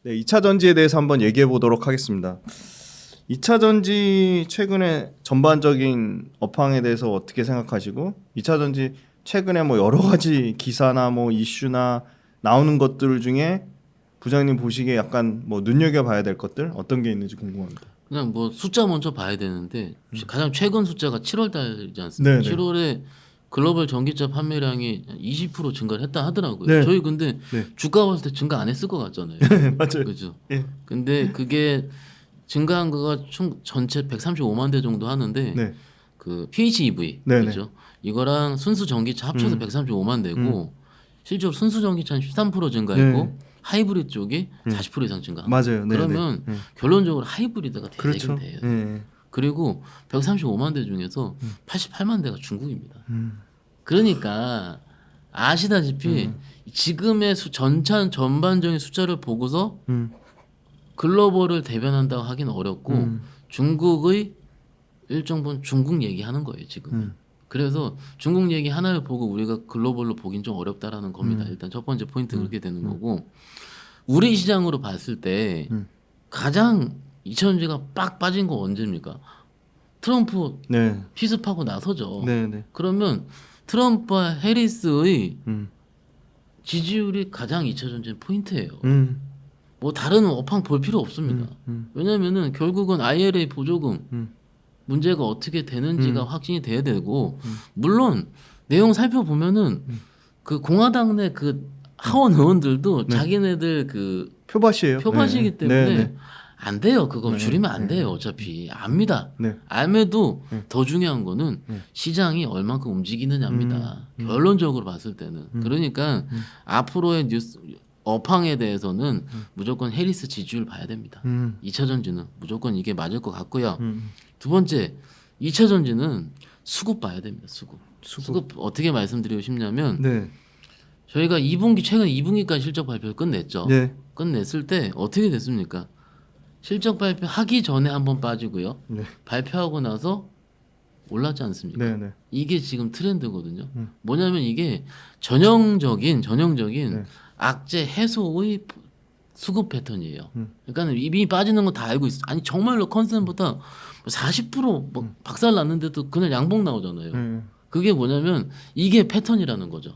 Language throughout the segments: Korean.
네, 2차 전지에 대해서 한번 얘기해 보도록 하겠습니다. 2차 전지 최근에 전반적인 업황에 대해서 어떻게 생각하시고 2차 전지 최근에 뭐 여러 가지 기사나 뭐 이슈나 나오는 것들 중에 부장님 보시기에 약간 뭐 눈여겨봐야 될 것들 어떤 게 있는지 궁금합니다. 그냥 뭐 숫자 먼저 봐야 되는데 가장 최근 숫자가 7월 달이지 않습니까? 네네. 7월에 글로벌 전기차 판매량이 20% 증가를 했다 하더라고요. 네. 저희 근데 네. 주가 봤을 때 증가 안 했을 것 같잖아요. 맞아요. 그죠? 예. 근데 그게 증가한 거가 총 전체 135만 대 정도 하는데 네. 그 PHEV 네네. 그죠? 이거랑 순수 전기차 합쳐서 135만 대고 실제로 순수 전기차는 13% 증가했고 네. 하이브리드 쪽이 40% 이상 증가한 맞아요. 거예요. 네, 그러면 네. 결론적으로 하이브리드가 그렇죠. 대세긴 돼요. 예. 그리고 135만 대 중에서 88만 대가 중국입니다. 음. 그러니까 아시다시피 지금의 전반적인 숫자를 보고서 글로벌을 대변한다고 하기는 어렵고 중국의 일정 부분 중국 얘기하는 거예요 지금. 그래서 중국 얘기 하나를 보고 우리가 글로벌로 보긴 좀 어렵다라는 겁니다. 일단 첫 번째 포인트 그렇게 되는 거고 우리 시장으로 봤을 때 가장 2차전지가 빡 빠진 거 언제입니까? 트럼프 네. 피습하고 나서죠. 네, 네. 그러면 트럼프와 해리스의 음. 지지율이 가장 2차전지 포인트예요. 음. 뭐 다른 업황 볼 필요 없습니다. 왜냐면은 결국은 IRA 보조금 문제가 어떻게 되는지가 확진이 돼야 되고 물론 내용 살펴보면은 그 공화당 내 그 하원 의원들도 자기네들 그 표밭이에요. 표밭이기 네. 때문에 네, 네. 안 돼요. 그거 네. 줄이면 안 돼요. 어차피 압니다. 네. 알매도 더 중요한 거는 시장이 얼만큼 움직이느냐입니다. 결론적으로 봤을 때는. 그러니까 앞으로의 뉴스 업황에 대해서는 무조건 해리스 지지율 봐야 됩니다. 2차 전지는 무조건 이게 맞을 것 같고요. 두 번째 2차 전지는 수급 봐야 됩니다. 수급 어떻게 말씀드리고 싶냐면 네. 저희가 최근 2분기까지 실적 발표를 끝냈죠. 네. 끝냈을 때 어떻게 됐습니까? 실적 발표하기 전에 한번 빠지고요. 네. 발표하고 나서 올랐지 않습니까? 네, 네. 이게 지금 트렌드거든요. 뭐냐면 이게 전형적인 네. 악재 해소의 수급 패턴이에요. 그러니까 이미 빠지는 거 다 알고 있어. 아니 정말로 컨센보다 40% 박살 났는데도 그날 양봉 나오잖아요. 그게 뭐냐면 이게 패턴이라는 거죠.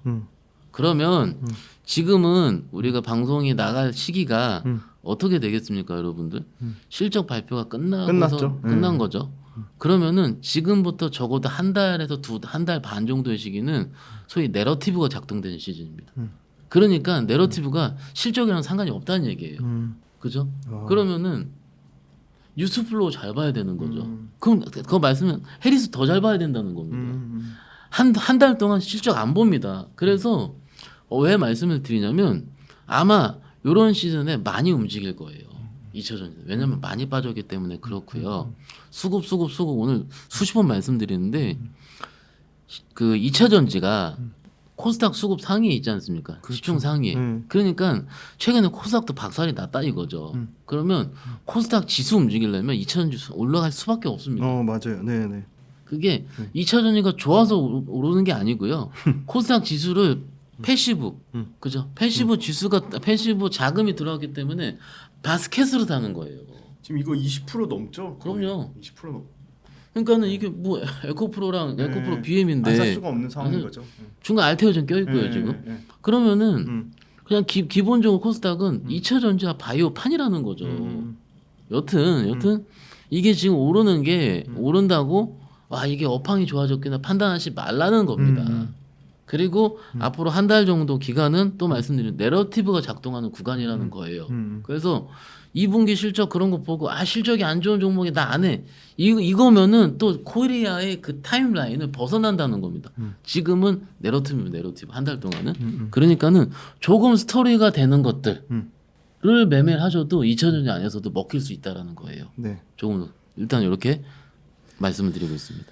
그러면 지금은 우리가 방송에 나갈 시기가 어떻게 되겠습니까, 여러분들? 실적 발표가 끝났죠. 끝난 거죠. 그러면은 지금부터 적어도 한 달에서 한 달 반 정도의 시기는 소위 내러티브가 작동되는 시즌입니다. 그러니까 내러티브가 실적이랑 상관이 없다는 얘기예요. 그죠? 그러면은 뉴스 플로우 잘 봐야 되는 거죠. 그럼 그거 말씀은 해리스 더 잘 봐야 된다는 겁니다. 한 달 동안 실적 안 봅니다. 그래서 왜 말씀을 드리냐면 아마 이런 시즌에 많이 움직일 거예요. 2차전지. 왜냐면 많이 빠졌기 때문에 그렇고요. 수급 오늘 수십 번 말씀드리는데 그 2차전지가 코스닥 수급 상위에 있지 않습니까? 시총 상위에. 그러니까 최근에 코스닥도 박살이 났다 이거죠. 그러면 코스닥 지수 움직이려면 2차전지 올라갈 수밖에 없습니다. 맞아요. 네, 네. 그게 2차전지가 좋아서 오르는 게 아니고요. 코스닥 지수를 패시브, 그죠? 패시브 지수가 패시브 자금이 들어갔기 때문에 바스켓으로 사는 거예요. 지금 이거 20% 넘죠? 그럼요. 20% 넘. 그러니까는 이게 뭐 에코프로랑 에코프로 BM인데 안 살 수가 없는 상황인 거죠. 중간 알테오전 껴있고요 지금. 그러면은 그냥 기본적으로 코스닥은 2차 전지와 바이오 판이라는 거죠. 여튼 이게 지금 오르는 게 오른다고 와 이게 업황이 좋아졌구나 판단하지 말라는 겁니다. 그리고 앞으로 한 달 정도 기간은 또 말씀드린 내러티브가 작동하는 구간이라는 거예요. 그래서 2분기 실적 그런 거 보고 실적이 안 좋은 종목이 나 안 해. 이거면은 또 코리아의 그 타임라인을 벗어난다는 겁니다. 지금은 내러티브 한 달 동안은. 그러니까는 조금 스토리가 되는 것들을 매매를 하셔도 2차전지 안에서도 먹힐 수 있다라는 거예요. 네. 조금 일단 이렇게 말씀을 드리고 있습니다.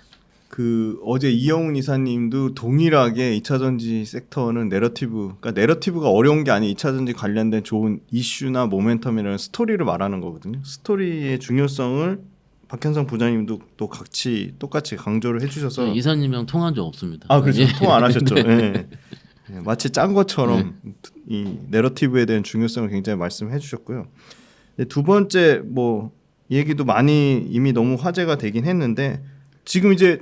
그 어제 이영훈 이사님도 동일하게 2차 전지 섹터는 그러니까 내러티브가 어려운 게 아닌 2차 전지 관련된 좋은 이슈나 모멘텀이라는 스토리를 말하는 거거든요. 스토리의 중요성을 박현성 부장님도 또 똑같이 강조를 해주셔서 이사님이랑 통화한 적 없습니다. 그렇죠. 통화 안 하셨죠. 네. 네, 마치 짠 것처럼 이 내러티브에 대한 중요성을 굉장히 말씀해 주셨고요. 네, 두 번째 뭐 얘기도 많이 이미 너무 화제가 되긴 했는데 지금 이제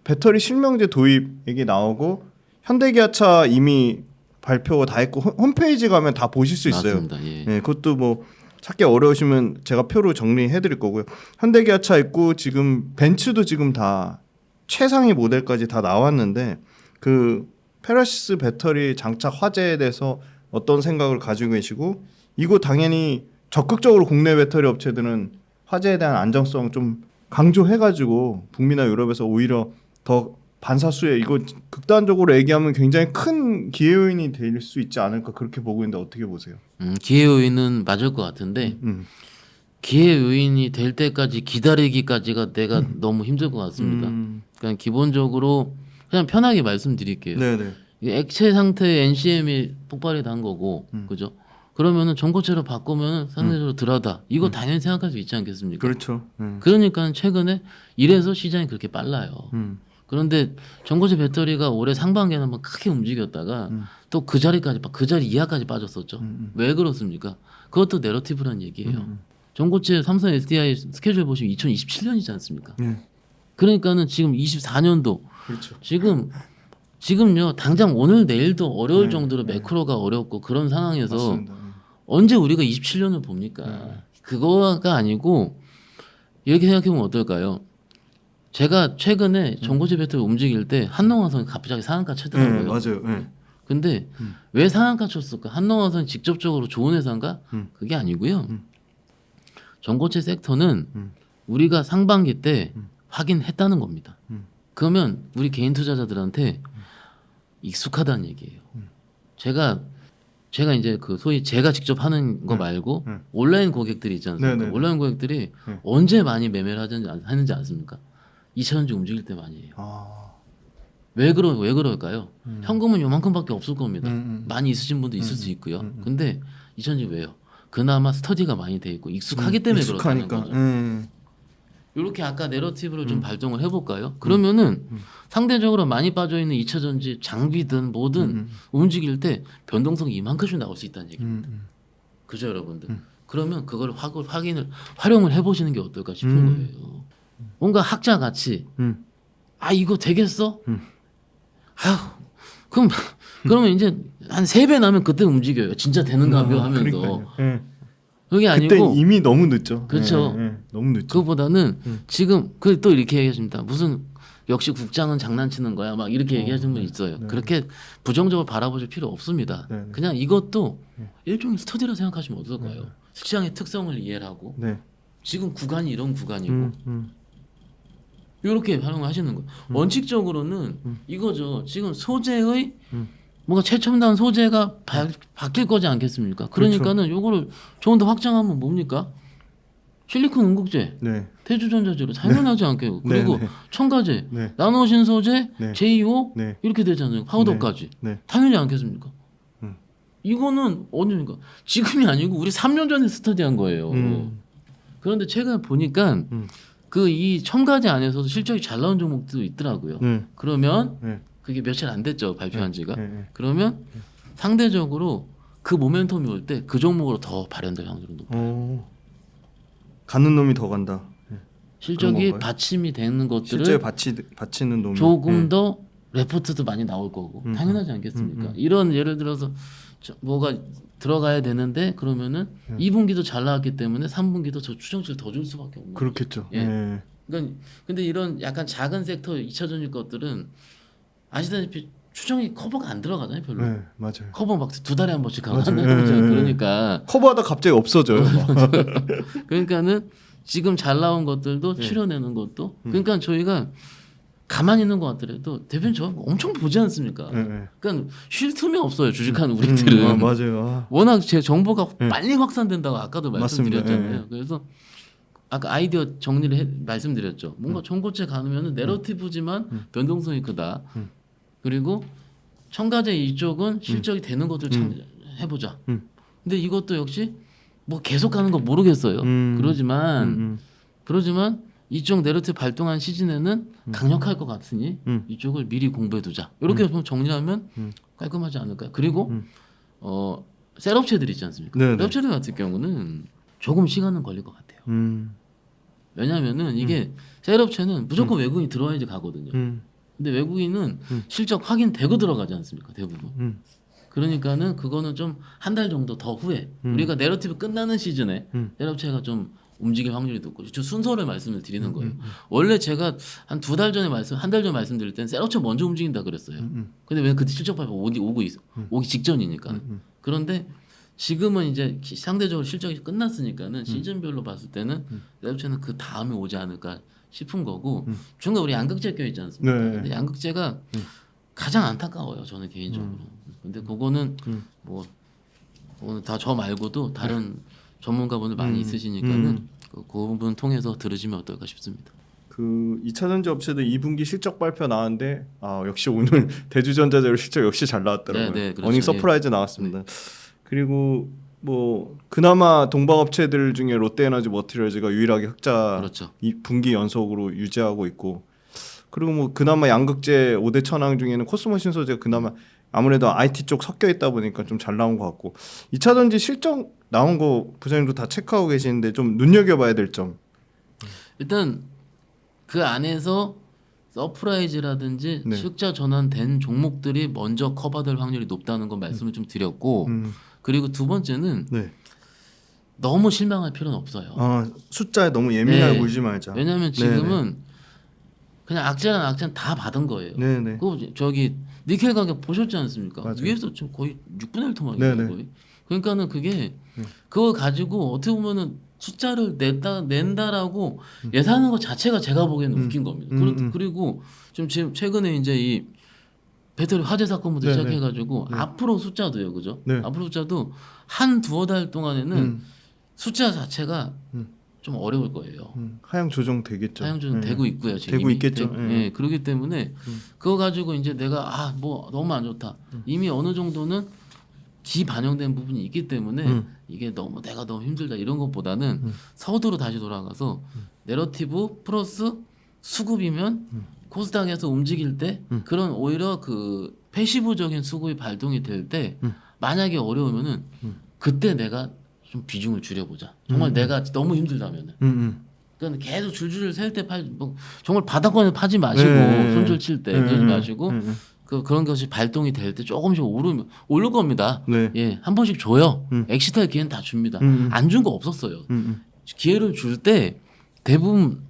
배터리 실명제 도입 얘기 나오고 현대기아차 이미 발표 다 했고 홈페이지 가면 다 보실 수 있어요. 맞습니다. 예. 네, 그것도 뭐 찾기 어려우시면 제가 표로 정리해 드릴 거고요. 현대기아차 있고 지금 벤츠도 지금 다 최상위 모델까지 다 나왔는데 그 페라시스 배터리 장착 화재에 대해서 어떤 생각을 가지고 계시고 이거 당연히 적극적으로 국내 배터리 업체들은 화재에 대한 안정성 좀 강조해가지고 북미나 유럽에서 오히려 더 반사수에 이거 극단적으로 얘기하면 굉장히 큰 기회 요인이 될 수 있지 않을까 그렇게 보고 있는데 어떻게 보세요? 기회 요인은 맞을 것 같은데 기회 요인이 될 때까지 기다리기까지가 내가 너무 힘들 것 같습니다. 그러니까 기본적으로 그냥 편하게 말씀드릴게요. 네네. 이게 액체 상태의 NCM이 폭발이 난 거고, 그죠? 그러면은 전고체로 바꾸면 상대적으로 덜하다. 이거 당연히 생각할 수 있지 않겠습니까? 그렇죠. 그러니까 최근에 이래서 시장이 그렇게 빨라요. 그런데 전고체 배터리가 올해 상반기에는 한번 크게 움직였다가 또 그 자리까지 그 자리 이하까지 빠졌었죠. 왜 그렇습니까? 그것도 내러티브란 얘기예요. 전고체 삼성 SDI 스케줄 보시면 2027년이지 않습니까? 그러니까는 지금 24년도 그렇죠. 지금요 당장 오늘 내일도 어려울 정도로 매크로가 어렵고 그런 상황에서 맞습니다. 언제 우리가 27년을 봅니까? 그거가 아니고 이렇게 생각해보면 어떨까요? 제가 최근에 전고체 배터리 움직일 때 한농화성이 갑자기 상한가 치더라고요. 맞아요. 네. 근데 왜 상한가 쳤을까? 한농화성이 직접적으로 좋은 회사인가? 그게 아니고요. 전고체 섹터는 우리가 상반기 때 확인했다는 겁니다. 그러면 우리 개인 투자자들한테 익숙하다는 얘기예요. 제가 이제 그 소위 제가 직접 하는 거 말고 온라인 고객들이 있지 않습니까? 네네. 온라인 고객들이 언제 많이 매매를 하는지 아십니까? 2차전지 움직일 때 많이 해요. 왜 그럴까요? 현금은 요만큼밖에 없을 겁니다. 많이 있으신 분도 있을 수 있고요. 근데 2차전지 왜요? 그나마 스터디가 많이 돼 있고 익숙하기 때문에 그렇다는 거죠. 이렇게 아까 내러티브를 좀 발동을 해볼까요? 그러면은 상대적으로 많이 빠져있는 2차전지 장비든 뭐든 움직일 때 변동성이 이만큼씩 나올 수 있다는 얘기입니다. 그죠 여러분들? 그러면 그걸 활용을 해보시는 게 어떨까 싶은 거예요. 뭔가 학자 같이 아 이거 되겠어? 아휴 그러면 이제 한 3배 나면 그때 움직여요. 진짜 되는가요 하면서. 그게 그때 아니고 이미 너무 늦죠. 그렇죠. 너무 늦죠. 그거보다는 지금 그 또 이렇게 얘기하십니다. 무슨 역시 국장은 장난치는 거야. 막 이렇게 얘기하시는 분 있어요. 그렇게 부정적으로 바라보실 필요 없습니다. 그냥 이것도 일종의 스터디라 생각하시면 어떨까요? 시장의 특성을 이해를 하고 지금 구간이 이런 구간이고 이렇게 활용하시는 거예요. 원칙적으로는 이거죠. 지금 소재의 뭔가 최첨단 소재가 바뀔 거지 않겠습니까? 그러니까는 요거를 조금 더 확장하면 뭡니까? 실리콘 응급제, 태주전자재로 당연하지 않게요. 그리고 첨가제, 나노신 소재, JO 이렇게 되잖아요. 파우더까지 당연히 않겠습니까? 이거는 언제니까 지금이 아니고 우리 3년 전에 스터디한 거예요. 그런데 최근에 보니까 그 이 첨가제 안에서도 실적이 잘 나온 종목도 있더라고요. 그러면 그게 며칠 안 됐죠 발표한 지가. 그러면 상대적으로 그 모멘텀이 올 때 그 종목으로 더 발현될 확률이 높아요. 가는 놈이 더 간다. 실적이 받침이 되는 것들을 실제 받치는 놈이 조금 더 레포트도 많이 나올 거고 당연하지 않겠습니까? 이런 예를 들어서 뭐가 들어가야 되는데 그러면은 2분기도 잘 나왔기 때문에 3분기도 저 추정치를 더 줄 수밖에 없는 그렇겠죠. 거죠. 예. 그러니까 근데 이런 약간 작은 섹터 2차전지 것들은 아시다시피 추정이 커버가 안 들어가잖아요, 별로. 맞아요. 커버 막 2달에 한 번씩 하고 맞아요. 하잖아요. 그러니까 커버하다 갑자기 없어져요. 그러니까는 지금 잘 나온 것들도 추려내는 것도 그러니까 저희가 가만히 있는 것 같더라도 대표님 저 엄청 보지 않습니까? 그러니까 쉴 tum이 없어요 주식하는 우리들은. 맞아요. 워낙 제 정보가 빨리 확산된다고 아까도 맞습니다. 말씀드렸잖아요. 그래서 아까 아이디어 정리를 말씀드렸죠. 뭔가 전고체 가누면은 내러티브지만 변동성이 크다. 그리고 첨가제 이쪽은 실적이 되는 것들 해보자. 근데 이것도 역시 뭐 계속 가는 거 모르겠어요. 그러지만 이쪽 내러티브 발동한 시즌에는 강력할 것 같으니 이쪽을 미리 공부해두자. 이렇게 좀 정리하면 깔끔하지 않을까요? 그리고 셋업체들 있지 않습니까? 네네. 셋업체들 같은 경우는 조금 시간은 걸릴 것 같아요. 왜냐하면은 이게 셋업체는 무조건 외국인이 들어와야지 가거든요. 근데 외국인은 실적 확인되고 들어가지 않습니까? 대부분. 그러니까는 그거는 좀 한 달 정도 더 후에 우리가 내러티브 끝나는 시즌에 셋업체가 좀 움직일 확률이 높고 저 순서를 말씀을 드리는 거예요. 원래 제가 한 두 달 전에 한 달 전에 말씀드릴 땐 셋업체 먼저 움직인다 그랬어요. 근데 왜 그때 실적 발표 오기 직전이니까. 그런데 지금은 이제 상대적으로 실적이 끝났으니까는 시즌별로 봤을 때는 셋업체는 그 다음에 오지 않을까 싶은 거고 중간 우리 양극재 껴 있지 않습니까? 네. 근데 양극재가 가장 안타까워요 저는 개인적으로. 근데 그거는 뭐 그거는 다 저 말고도 다른 전문가분들 많이 있으시니까는 그 부분 통해서 들으시면 어떨까 싶습니다. 그 2차전지 업체들 2분기 실적 발표 나왔는데 역시 오늘 대주전자재료 실적 역시 잘 나왔더라고요. 네, 그렇죠. 어닝 서프라이즈 나왔습니다. 그리고 뭐 그나마 동방업체들 중에 롯데에너지 머티리얼즈가 유일하게 흑자 그렇죠. 2분기 연속으로 유지하고 있고 그리고 뭐 그나마 양극재 5대 천왕 중에는 코스모 신소재가 그나마 아무래도 IT 쪽 섞여 있다 보니까 좀 잘 나온 것 같고 2차전지 실적 나온 거 부장님도 다 체크하고 계시는데 좀 눈여겨봐야 될 점. 일단 그 안에서 서프라이즈라든지 네. 흑자 전환된 종목들이 먼저 커버될 확률이 높다는 건 말씀을 좀 드렸고 그리고 두 번째는 네. 너무 실망할 필요는 없어요. 숫자에 너무 예민하게 네. 굴지 말자. 왜냐하면 지금은 그냥 악재란 악재는 다 받은 거예요. 네네. 그 저기 니켈 가격 보셨지 않습니까? 맞아요. 위에서 지금 거의 6분의 1 네네. 토막이에요. 거의. 그러니까는 그게 그걸 가지고 어떻게 보면은 숫자를 낸다라고 예상하는 것 자체가 제가 보기에는 웃긴 겁니다. 그리고 지금 최근에 이제 이 배터리 화재 사건부터 네네. 시작해가지고 앞으로 숫자도요, 그죠? 네. 앞으로 숫자도 한 두어 달 동안에는 숫자 자체가 좀 어려울 거예요. 하향 조정 되겠죠. 사용중 네. 되고 있고요. 지금 되고 이미. 있겠죠. 예, 그렇기 때문에 그거 가지고 이제 내가 뭐 너무 안 좋다. 이미 어느 정도는 기반영된 부분이 있기 때문에 이게 내가 너무 힘들다 이런 것보다는 서두로 다시 돌아가서 내러티브 플러스 수급이면 코스닥에서 움직일 때 그런 오히려 그 패시브적인 수급이 발동이 될 때 만약에 어려우면은 그때 내가 좀 비중을 줄여보자. 정말 내가 너무 힘들다면은. 그러니까 계속 줄줄 셀 때 뭐 정말 바닥권에 파지 마시고 네. 손절 칠 때 그러지 마시고 그런 것이 발동이 될 때 조금씩 오를 겁니다. 네. 예, 한 번씩 줘요. 엑시탈 기회는 다 줍니다. 안 준 거 없었어요. 기회를 줄 때 대부분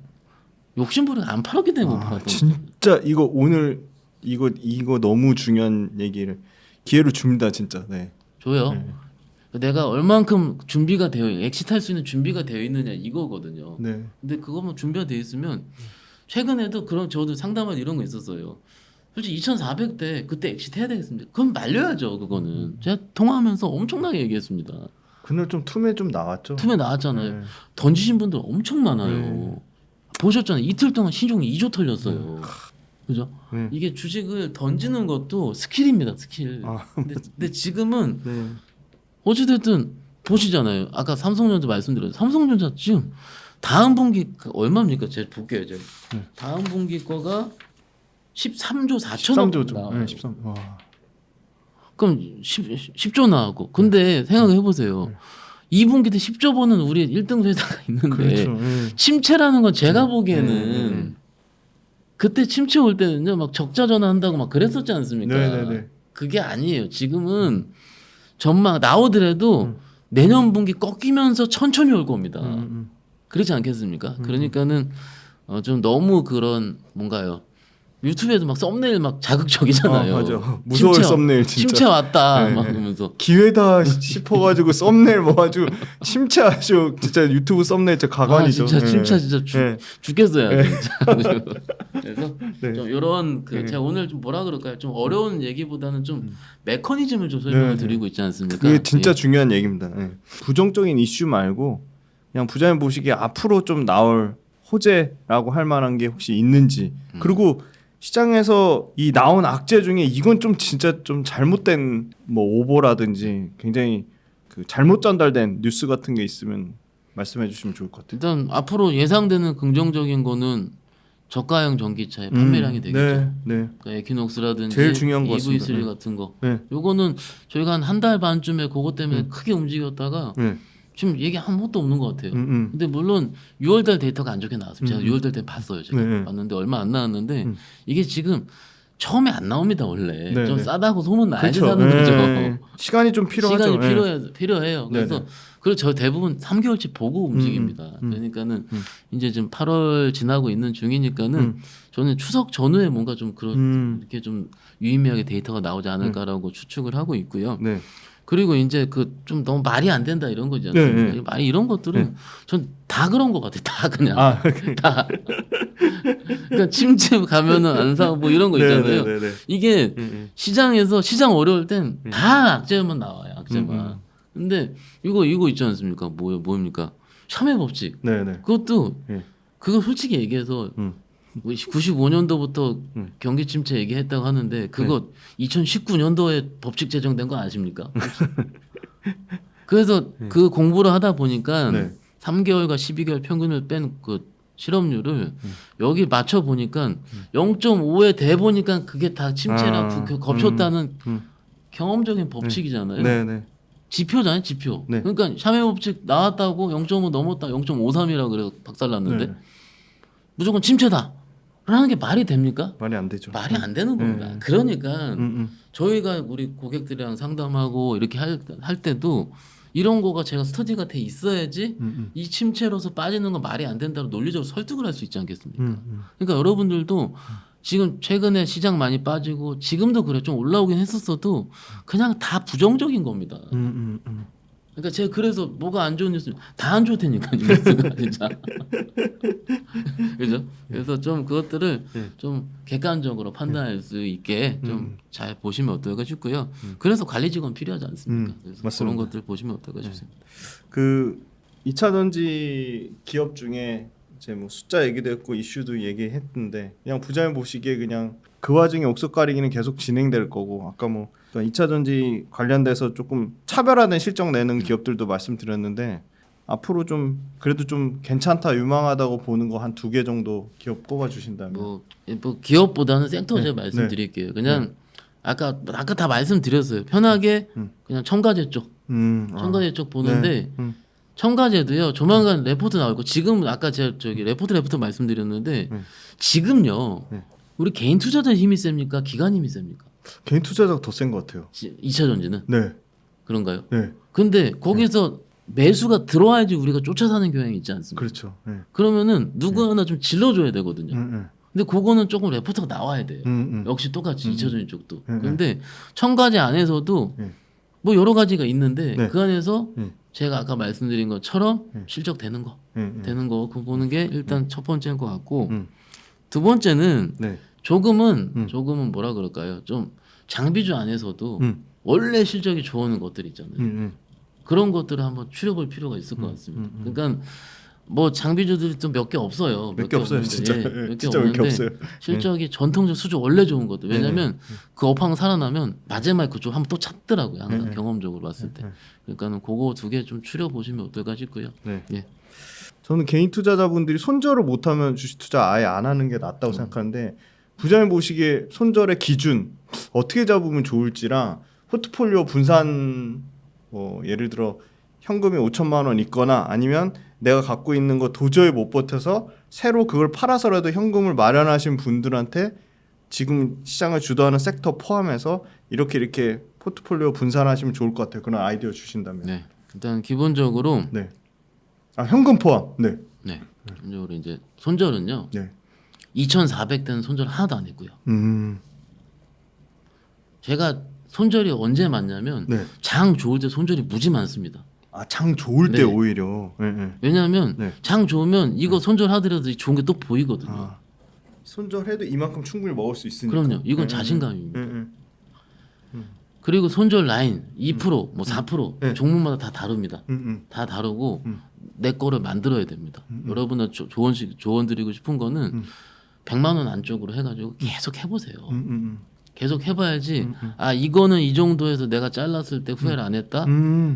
욕심부리고 안 팔았기 때문에 못 팔았던 거예요. 진짜 이거 오늘 이거 너무 중요한 얘기를 기회를 줍니다 진짜. 네. 줘요. 네. 내가 얼만큼 준비가 되어 엑시탈 수 있는 준비가 되어 있느냐 이거거든요. 네. 근데 그거만 준비가 되어 있으면 최근에도 그런 저도 상담할 이런 거 있었어요. 솔직히 2,400대 그때 엑시트 해야 되겠습니다. 그럼 말려야죠. 그거는 제가 통화하면서 엄청나게 얘기했습니다. 그날 좀 툼에 좀 나왔죠. 틈에 나왔잖아요. 네. 던지신 분들 엄청 많아요. 네. 보셨잖아요. 이틀 동안 신종이 2조 털렸어요. 그죠? 네. 이게 주식을 던지는 것도 스킬입니다. 스킬. 근데 지금은 네. 어찌됐든 보시잖아요. 아까 삼성전자 말씀드렸죠. 삼성전자 지금 다음 분기 얼마입니까? 제가 볼게요. 제가. 다음 분기 거가 13조 4천억 13조죠. 나와요. 네, 13. 와. 그럼 10조 나오고. 근데 생각해 보세요. 2분기 때 10조 버는 우리 1등 회사가 있는데 그렇죠. 네. 침체라는 건 제가 보기에는 그때 침체 올 때는요. 막 적자 전환한다고 막 그랬었지 않습니까? 네네네. 그게 아니에요. 지금은 전망 나오더라도 내년 분기 꺾이면서 천천히 올 겁니다. 그렇지 않겠습니까? 그러니까는 좀 너무 그런 뭔가요? 유튜브에도 막 썸네일 막 자극적이잖아요. 맞아. 무서울 썸네일 진짜. 침체 왔다 네, 막 네. 그러면서 기회다 싶어가지고 썸네일 모아가지고 심체 아주 진짜 유튜브 썸네일 진짜 가관이죠. 진짜 네. 침체 진짜 죽겠어요. 진짜. 그래서 네. 좀 이런 제가 오늘 좀 뭐라 그럴까요? 좀 어려운 얘기보다는 좀 메커니즘을 좀 설명을 드리고 있지 않습니까? 그게 진짜 예. 중요한 얘기입니다. 네. 부정적인 이슈 말고 그냥 부자님 보시기에 앞으로 좀 나올 호재라고 할 만한 게 혹시 있는지 그리고 시장에서 이 나온 악재 중에 이건 좀 진짜 좀 잘못된 뭐 오보라든지 굉장히 그 잘못 전달된 뉴스 같은 게 있으면 말씀해 주시면 좋을 것 같아요. 일단 앞으로 예상되는 긍정적인 거는 저가형 전기차의 판매량이 되겠죠. 네, 네. 그러니까 에퀴녹스라든지 제일 중요한 것 같습니다. EV3 네. 같은 거. 네. 요거는 저희가 한 달 반쯤에 그것 때문에 크게 움직였다가 네. 지금 얘기 아무것도 없는 것 같아요. 음. 근데 물론 6월달 데이터가 안 좋게 나왔습니다. 제가 6월달 때 봤어요. 제가 네. 봤는데 얼마 안 나왔는데 이게 지금 처음에 안 나옵니다 원래. 네, 좀 네. 싸다고 소문 나야지 그렇죠. 사는 거죠. 네. 시간이 좀 필요하죠. 시간이 필요해요. 네, 그래서 그리고 저 대부분 3개월치 보고 움직입니다. 그러니까는 이제 지금 8월 지나고 있는 중이니까는 저는 추석 전후에 뭔가 좀 그런 이렇게 좀 유의미하게 데이터가 나오지 않을까라고 추측을 하고 있고요. 네. 그리고 이제 그 좀 너무 말이 안 된다 이런 거지 않습니까? 네. 말이 이런 것들은 전 다 그런 것 같아요. 다 그냥 다. 그러니까 침체 가면은 안 사고 뭐 이런 거 있잖아요. 네. 이게 시장에서 시장 어려울 땐 다 악재만 나와요. 악재만. 근데 이거 있지 않습니까? 뭐입니까? 샤메 법칙. 네. 그것도 네. 그거 솔직히 얘기해서 95년도부터 경기 침체 얘기했다고 하는데 그거 2019년도에 법칙 제정된 거 아십니까? 그래서 그 공부를 하다 보니까 네. 3개월과 12개월 평균을 뺀 그 실업률을 여기 맞춰 보니까 0.5에 대 보니까 그게 다 침체랑 겹쳤다는 경험적인 법칙이잖아요. 네. 지표잖아요, 지표. 네. 그러니까 샤메 법칙 나왔다고 0.5 넘었다, 0.53이라 그래서 박살났는데 네. 무조건 침체다. 라는 게 말이 됩니까? 말이 안 되죠. 말이 안 되는 겁니다. 그러니까 저희가 우리 고객들이랑 상담하고 이렇게 할 때도 이런 거가 제가 스터디가 돼 있어야지 이 침체로서 빠지는 건 말이 안 된다고 논리적으로 설득을 할 수 있지 않겠습니까? 그러니까 여러분들도 지금 최근에 시장 많이 빠지고 지금도 그래 좀 올라오긴 했었어도 그냥 다 부정적인 겁니다. 그러니까 제가 그래서 뭐가 안 좋은 뉴스 다 안 좋다니까 뉴스가 진짜. 그죠? 그래서 좀 그것들을 좀 객관적으로 판단할 수 있게 좀 잘 보시면 어떨까 싶고요. 그래서 관리 직원 필요하지 않습니까? 그래서 맞습니다. 그런 것들 보시면 어떨까 싶습니다. 그 2차 전지 기업 중에 이제 뭐 숫자 얘기도 했고 이슈도 얘기했는데 그냥 부자님 보시기에 그냥 그 와중에 옥석 가리기는 계속 진행될 거고 아까 뭐 2차 전지 관련돼서 조금 차별화된 실적 내는 기업들도 말씀드렸는데 앞으로 좀 그래도 좀 괜찮다 유망하다고 보는 거 한 2개 정도 기업 꼽아 주신다면 뭐 기업보다는 섹터 네, 제가 말씀드릴게요. 그냥 아까 다 말씀드렸어요. 편하게 그냥 첨가제 쪽, 첨가제 쪽 보는데 첨가제도요. 조만간 레포트 나오고 지금 아까 제가 저기 레포트 말씀드렸는데 지금요. 우리 개인 투자자 힘이 셉니까? 기관 힘이 셉니까? 개인 투자자가 더 센 것 같아요. 2차 전지는 네. 그런가요? 네. 근데 거기서 매수가 들어와야지 우리가 쫓아 사는 경향이 있지 않습니까? 그렇죠. 네. 그러면은 누구 하나 좀 질러줘야 되거든요. 근데 그거는 조금 레포트가 나와야 돼요. 역시 똑같이 2차 전지 쪽도. 그런데 첨가제 안에서도 뭐 여러 가지가 있는데 네. 그 안에서 제가 아까 말씀드린 것처럼 실적 되는 거 그거 보는 게 일단 첫 번째인 것 같고 두 번째는 네. 조금은 뭐라 그럴까요? 좀 장비주 안에서도 원래 실적이 좋은 것들 있잖아요. 그런 것들을 한번 추려볼 필요가 있을 것 같습니다. 그러니까 뭐 장비주들이 좀 몇 개 없어요. 몇 개 없어요, 없는데, 진짜. 몇 개 진짜 몇 개 없는데 없어요. 실적이 전통적 수준 원래 좋은 것들. 왜냐하면 그 업황 살아나면 마지막에 그쪽 한번 또 찾더라고요. 항상 경험적으로 봤을 때. 그러니까는 그거 2개 좀 추려 보시면 어떨까 싶고요. 네. 예. 저는 개인 투자자분들이 손절을 못하면 주식 투자 아예 안 하는 게 낫다고 생각하는데 부자님 보시기에 손절의 기준 어떻게 잡으면 좋을지랑 포트폴리오 분산 뭐 예를 들어 현금이 5천만 원 있거나 아니면 내가 갖고 있는 거 도저히 못 버텨서 새로 그걸 팔아서라도 현금을 마련하신 분들한테 지금 시장을 주도하는 섹터 포함해서 이렇게 포트폴리오 분산하시면 좋을 것 같아요. 그런 아이디어 주신다면. 네. 일단 기본적으로 네. 아 현금 포함. 네. 네. 기본적으로 이제 손절은요. 네. 2,400대는 손절 하나도 안 했고요. 음. 제가 손절이 언제 많냐면 네. 장 좋을 때 손절이 무지 많습니다. 아 장 좋을 때 네. 오히려. 네, 네. 왜냐하면 네. 장 좋으면 이거 손절하더라도 좋은 게 또 보이거든요. 아, 손절해도 이만큼 충분히 먹을 수 있으니까. 그럼요. 이건 자신감입니다. 네. 그리고 손절 라인 2%, 뭐 4% 네. 종목마다 다 다릅니다. 다 다르고 내 거를 만들어야 됩니다. 여러분들 조언 드리고 싶은 거는 100만 원 안쪽으로 해가지고 계속 해보세요. 계속 해봐야지. 아 이거는 이 정도에서 내가 잘랐을 때 후회를 안 했다.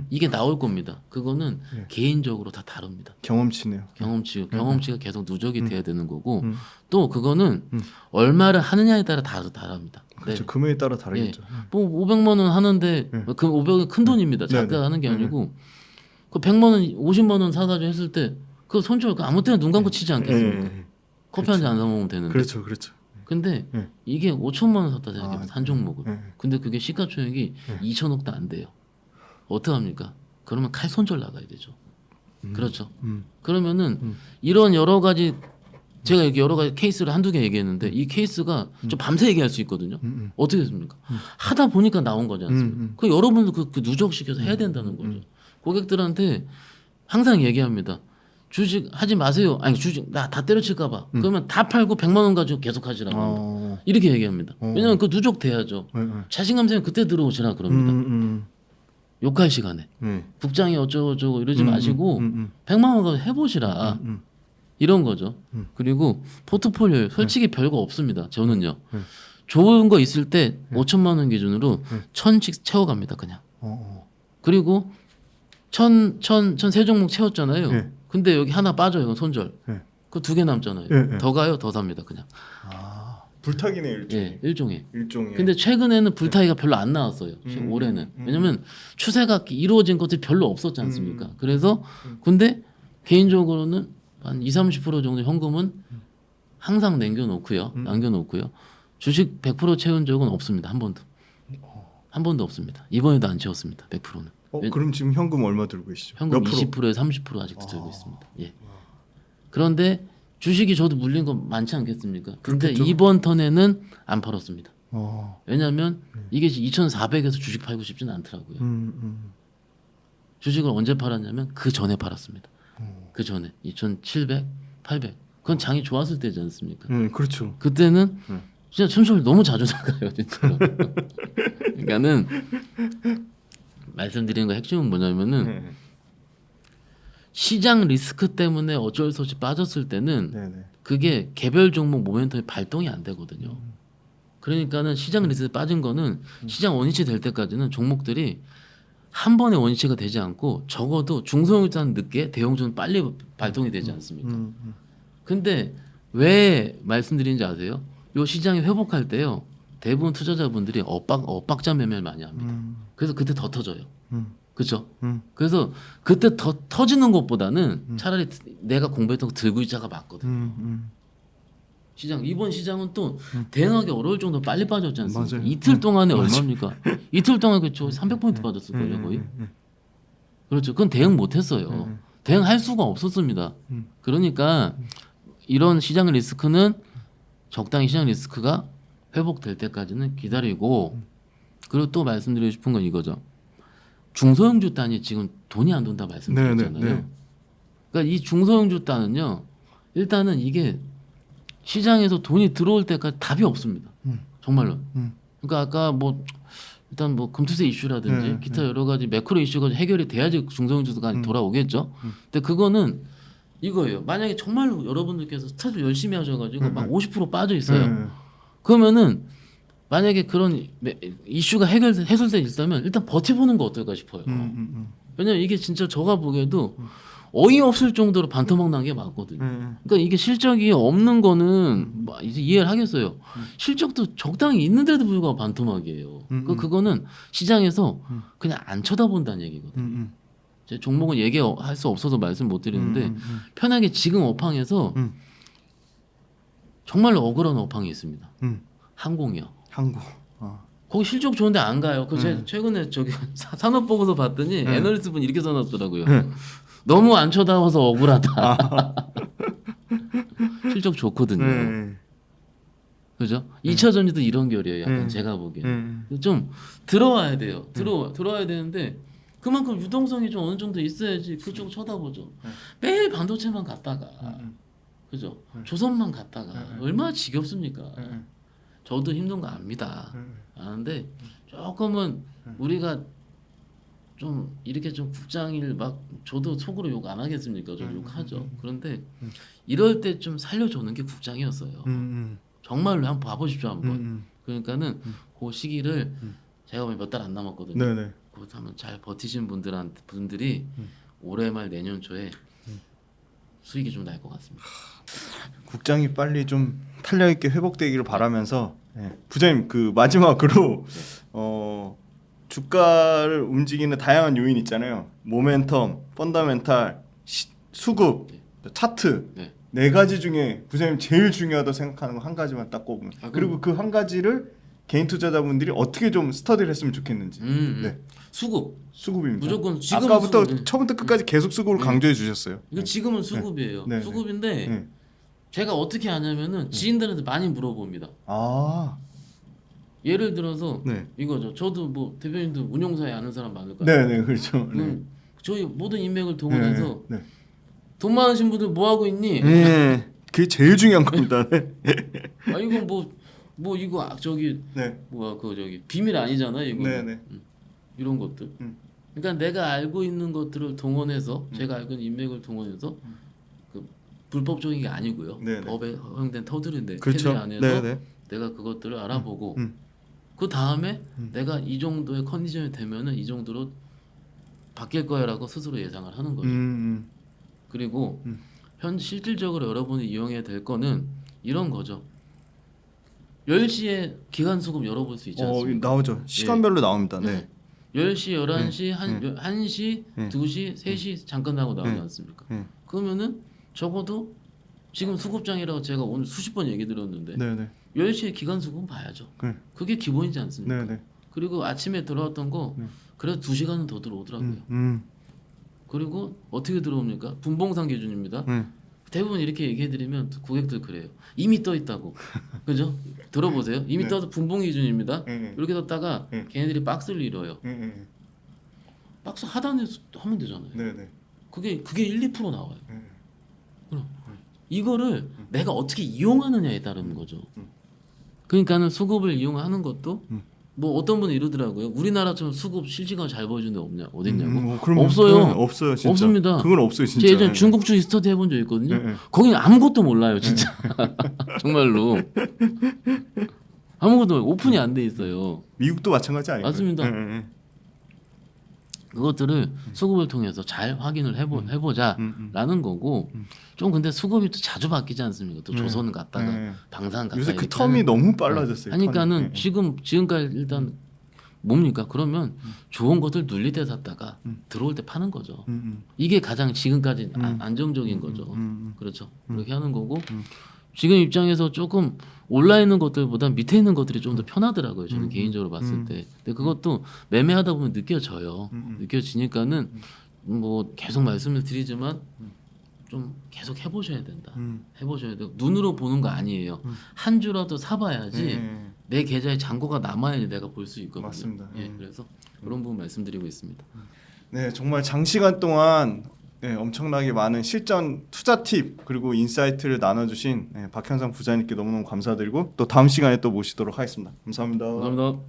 이게 나올 겁니다. 그거는 네. 개인적으로 다 다릅니다. 경험치네요. 경험치가 계속 누적이 돼야 되는 거고 또 그거는 얼마를 하느냐에 따라 다릅니다. 그렇죠. 네. 금액에 따라 다르겠죠. 뭐 500만 원 하는데 그 500은 큰 돈입니다. 작가 하는 게 아니고 그 100만 원, 50만 원 사가지고 했을 때 그 손절 아무 때나 눈 감고 치지 않겠습니까? 커피 한 잔 안 사 먹으면 되는데. 그렇죠, 그렇죠. 근데 이게 5천만 원 샀다 생각해보세요. 한 종목을. 네. 근데 그게 시가총액이 2천억도 안 돼요. 어떡합니까? 그러면 칼 손절 나가야 되죠. 그렇죠. 그러면은 이런 여러 가지 제가 이렇게 여러 가지 케이스를 한두 개 얘기했는데 이 케이스가 좀 밤새 얘기할 수 있거든요. 어떻게 했습니까? 하다 보니까 나온 거지 않습니까? 그 여러분도 그 누적시켜서 해야 된다는 거죠. 고객들한테 항상 얘기합니다. 주식 하지 마세요. 아니 주식 나 다 때려칠까 봐. 그러면 다 팔고 100만 원 가지고 계속 하시라고 합니다. 이렇게 얘기합니다. 왜냐면 그 누적돼야죠. 자신감 생기면 그때 들어오시라 그럽니다. 욕할 시간에 국장이 어쩌고저쩌고 이러지 마시고 100만 원 가지고 해보시라. 이런 거죠. 그리고 포트폴리오 솔직히 별거 없습니다. 저는요. 좋은 거 있을 때 5천만 원 기준으로 1,000씩 채워갑니다. 그냥. 그리고 1,000 세 종목 채웠잖아요. 근데 여기 하나 빠져요. 손절. 그 2개 남잖아요. 더 가요. 더 삽니다. 그냥. 불타기네 일종. 예, 일종의. 일종의. 근데 최근에는 불타기가 별로 안 나왔어요. 올해는. 왜냐면 추세가 이루어진 것들이 별로 없었지 않습니까? 그래서 근데 개인적으로는 한 20-30% 정도 현금은 항상 남겨놓고요. 주식 100% 채운 적은 없습니다. 한 번도. 한 번도 없습니다. 이번에도 안 채웠습니다. 100%는. 그럼 지금 현금 얼마 들고 계시죠? 현금 몇 프로? 20%에서 30% 아직도 들고 있습니다. 예. 그런데 주식이 저도 물린 거 많지 않겠습니까? 근데 그렇겠죠. 이번 턴에는 안 팔았습니다. 왜냐하면 네. 이게 2,400에서 주식 팔고 싶지는 않더라고요. 주식을 언제 팔았냐면 그 전에 팔았습니다. 그 전에 2,700, 800. 그건 장이 좋았을 때지 않습니까? 그렇죠. 그때는 진짜 순서를 너무 자주 나가요, 진짜로. 그러니까는 말씀드리는 거 핵심은 뭐냐면은 시장 리스크 때문에 어쩔 수 없이 빠졌을 때는 그게 개별 종목 모멘텀이 발동이 안 되거든요. 그러니까는 시장 리스크 빠진 거는 시장 원위치 될 때까지는 종목들이 한 번에 원위치가 되지 않고 적어도 중소형주는 늦게 대형주는 빨리 발동이 되지 않습니까? 근데 왜 말씀드리는지 아세요? 요 시장이 회복할 때요. 대부분 투자자분들이 엇박자 매매를 많이 합니다. 그래서 그때 더 터져요. 그렇죠? 그래서 그때 더 터지는 것보다는 차라리 내가 공부했던 거 들고 있자가 맞거든요. 이번 시장은 또 대응하기 어려울 정도로 빨리 빠졌지 않습니까? 맞아요. 이틀 동안에 얼마입니까? 이틀 동안 그쵸 300포인트 빠졌을 거예요 거의. 그렇죠. 그건 대응 못했어요. 대응할 수가 없었습니다. 그러니까 이런 시장 리스크는 적당히 시장 리스크가 회복될 때까지는 기다리고 그리고 또 말씀드리고 싶은 건 이거죠. 중소형주 단이 지금 돈이 안 돈다 말씀드렸잖아요. 그러니까 이 중소형주 단은요. 일단은 이게 시장에서 돈이 들어올 때까지 답이 없습니다. 정말로. 그러니까 아까 뭐 일단 뭐 금투세 이슈라든지 기타 여러 가지 매크로 이슈가 해결이 돼야지 중소형주가 돌아오겠죠. 근데 그거는 이거예요. 만약에 정말로 여러분들께서 스타트 열심히 하셔가지고 막 50% 빠져 있어요. 그러면은 만약에 그런 이슈가 해소돼 있다면 일단 버텨보는 거 어떨까 싶어요. 왜냐면 이게 진짜 제가 보기에도 어이없을 정도로 반토막 난 게 맞거든요. 그러니까 이게 실적이 없는 거는 이제 이해를 하겠어요. 실적도 적당히 있는데도 불구하고 반토막이에요. 그거는 시장에서 그냥 안 쳐다본다는 얘기거든요. 제 종목은 얘기할 수 없어서 말씀 못 드리는데 편하게 지금 업황에서 정말로 억울한 업황이 있습니다. 항공이요. 항공. 거기 실적 좋은데 안 가요. 최근에 저기 산업 보고서 봤더니 애널리스트 분 이렇게 써놨더라고요. 너무 안 쳐다봐서 억울하다. 실적 좋거든요. 그죠? 2차 전지도 이런 결이에요. 약간 제가 보기에는 좀 들어와야 돼요. 들어와야 되는데 그만큼 유동성이 좀 어느 정도 있어야지 그쪽 쳐다보죠. 매일 반도체만 갔다가 그죠? 조선만 갔다가 얼마나 지겹습니까? 저도 힘든 거 압니다. 아는데 조금은 우리가 좀 이렇게 좀 국장일 막 저도 속으로 욕 안 하겠습니까? 좀 욕하죠. 그런데 이럴 때 좀 살려주는 게 국장이었어요. 정말로 한번 봐보십시오 한번. 그러니까는 그 시기를 제가 보면 몇 달 안 남았거든요. 네네. 그거 하면 잘 버티신 분들이 올해 말 내년 초에 수익이 좀 날 것 같습니다. 국장이 빨리 좀 탄력 있게 회복되기를 바라면서 부장님 그 마지막으로 주가를 움직이는 다양한 요인 있잖아요. 모멘텀, 펀더멘탈, 수급, 차트 네. 네 가지 중에 부장님 제일 중요하다고 생각하는 거 한 가지만 딱 꼽으면 그리고 그 한 가지를 개인 투자자분들이 어떻게 좀 스터디를 했으면 좋겠는지. 네. 수급입니다. 무조건 지금 아까부터 수급, 처음부터 끝까지 계속 수급을 강조해 주셨어요. 이거 지금은 수급이에요. 네. 수급인데 네. 제가 어떻게 하냐면은 지인들한테 많이 물어봅니다. 아, 예를 들어서 네. 이거죠. 저도 뭐 대표님도 운용사에 아는 사람 많을 거예요. 네, 네, 그렇죠. 네. 저희 모든 인맥을 동원해서 네. 돈 많으신 분들 뭐 하고 있니? 네. 그게 제일 중요한 겁니다. 네. 아 이거 뭐 이거 저기 네. 뭐야 그 저기 비밀 아니잖아요. 이거 네. 이런 것들. 그러니까 내가 알고 있는 것들을 동원해서 제가 알고 있는 인맥을 동원해서 그 불법적인 게 아니고요. 네네. 법에 허용된 터들인데 그렇죠. 테두리 안에서 네네. 내가 그것들을 알아보고 음. 그 다음에 내가 이 정도의 컨디션이 되면은 이 정도로 바뀔 거야라고 스스로 예상을 하는 거죠. 그리고 현 실질적으로 여러분이 이용해야 될 거는 이런 거죠. 10시에 기간 수급 열어볼 수 있지 않습니까? 나오죠. 시간별로 나옵니다. 네. 10시, 11시, 1시, 네. 2시, 3시 잠깐 나고 나오지 네. 않습니까? 네. 그러면은 적어도 지금 수급장이라고 제가 오늘 수십 번 얘기 드렸는데 네. 10시에 기간 수급은 봐야죠. 네. 그게 기본이지 않습니까? 네. 그리고 아침에 들어왔던 거 그래도 2시간은 더 들어오더라고요. 그리고 어떻게 들어옵니까? 분봉상 기준입니다. 대부분 이렇게 얘기해드리면 고객들 그래요. 이미 떠 있다고. 그죠? 들어보세요. 이미 네. 떠서 분봉 기준입니다. 네. 이렇게 떴다가 네. 걔네들이 박스를 이뤄요. 네. 박스 하단에서 하면 되잖아요. 네. 그게 1, 2% 나와요. 그럼 이거를 내가 어떻게 이용하느냐에 따른 거죠. 그러니까는 수급을 이용하는 것도 뭐 어떤 분은 이러더라고요. 우리나라처럼 수급 실시간 잘 보여주는 데 없냐 어딨냐고. 없어요. 없어요. 진짜. 없습니다. 그건 없어요. 진짜. 제가 예전에 중국주 스터디 해본 적 있거든요. 네. 거기는 아무것도 몰라요, 진짜. 정말로. 아무것도 오픈이 안 돼 있어요. 미국도 마찬가지 아니에요? 맞습니다. 그것들을 수급을 통해서 잘 확인을 해보자라는 거고 좀 근데 수급이 또 자주 바뀌지 않습니까? 또 조선 갔다가 방산 갔다가 요새 그 이렇게 텀이 너무 빨라졌어요. 하니까는 텀이. 지금까지 일단 뭡니까? 그러면 좋은 것들 눌릴 때 샀다가 들어올 때 파는 거죠. 이게 가장 지금까지 안정적인 거죠. 그렇죠. 그렇게 하는 거고 지금 입장에서 조금 올라 있는 것들보다 밑에 있는 것들이 좀 더 편하더라고요. 저는 개인적으로 봤을 때. 근데 그것도 매매하다 보면 느껴져요. 느껴지니까는 뭐 계속 말씀을 드리지만 좀 계속 해보셔야 된다. 해보셔야 되고 눈으로 보는 거 아니에요. 한 주라도 사봐야지 내 계좌에 잔고가 남아야지 내가 볼 수 있거든요. 맞습니다. 예, 그래서 그런 부분 말씀드리고 있습니다. 네, 정말 장시간 동안 엄청나게 많은 실전 투자 팁 그리고 인사이트를 나눠주신 박현상 부장님께 너무너무 감사드리고 또 다음 시간에 또 모시도록 하겠습니다. 감사합니다. 감사합니다.